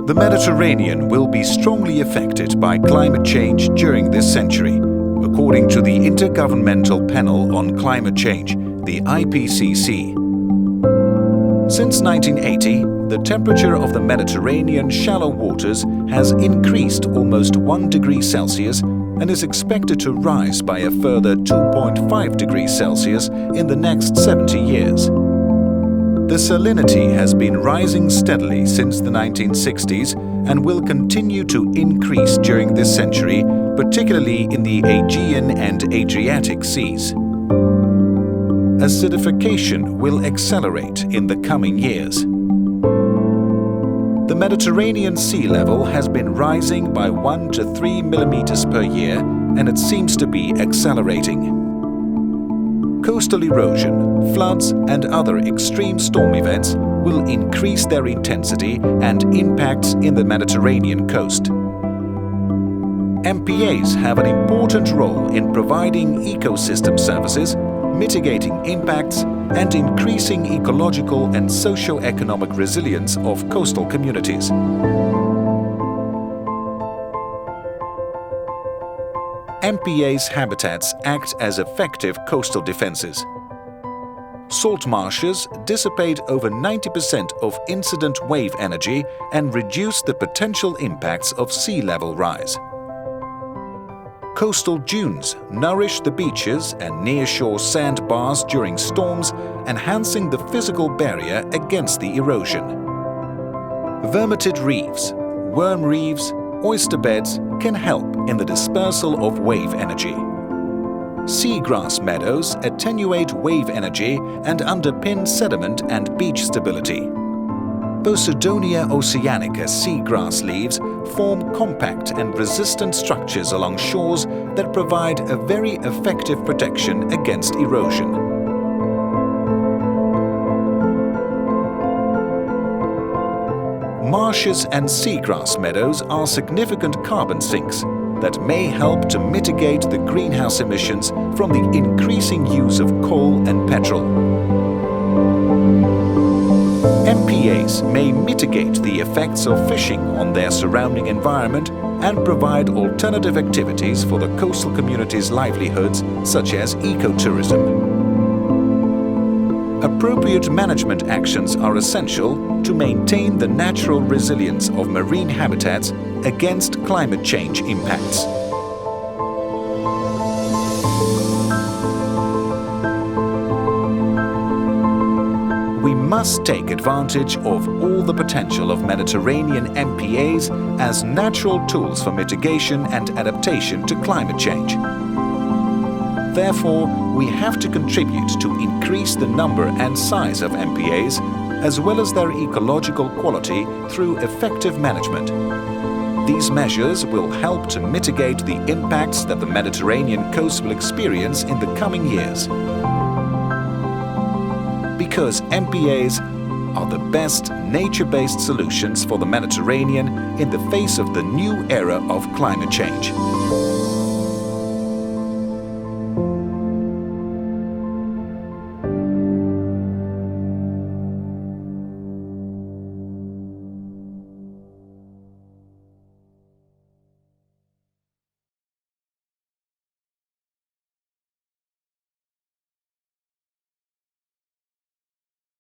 The Mediterranean will be strongly affected by climate change during this century, according to the Intergovernmental Panel on Climate Change, the IPCC. Since 1980, the temperature of the Mediterranean shallow waters has increased almost 1 degree Celsius and is expected to rise by a further 2.5 degrees Celsius in the next 70 years. The salinity has been rising steadily since the 1960s and will continue to increase during this century, particularly in the Aegean and Adriatic seas. Acidification will accelerate in the coming years. The Mediterranean sea level has been rising by 1 to 3 millimeters per year, and it seems to be accelerating. Coastal erosion, floods and other extreme storm events will increase their intensity and impacts in the Mediterranean coast. MPAs have an important role in providing ecosystem services, mitigating impacts and increasing ecological and socio-economic resilience of coastal communities. MPAs habitats act as effective coastal defenses. Salt marshes dissipate over 90% of incident wave energy and reduce the potential impacts of sea level rise. Coastal dunes nourish the beaches and nearshore sandbars during storms, enhancing the physical barrier against the erosion. Vermetid reefs, worm reefs, oyster beds can help in the dispersal of wave energy. Seagrass meadows attenuate wave energy and underpin sediment and beach stability. Posidonia oceanica seagrass leaves form compact and resistant structures along shores that provide a very effective protection against erosion. Marshes and seagrass meadows are significant carbon sinks that may help to mitigate the greenhouse emissions from the increasing use of coal and petrol. MPAs may mitigate the effects of fishing on their surrounding environment and provide alternative activities for the coastal community's livelihoods, such as ecotourism. Appropriate management actions are essential to maintain the natural resilience of marine habitats against climate change impacts. We must take advantage of all the potential of Mediterranean MPAs as natural tools for mitigation and adaptation to climate change. Therefore, we have to contribute to increase the number and size of MPAs, as well as their ecological quality through effective management. These measures will help to mitigate the impacts that the Mediterranean coast will experience in the coming years. Because MPAs are the best nature-based solutions for the Mediterranean in the face of the new era of climate change.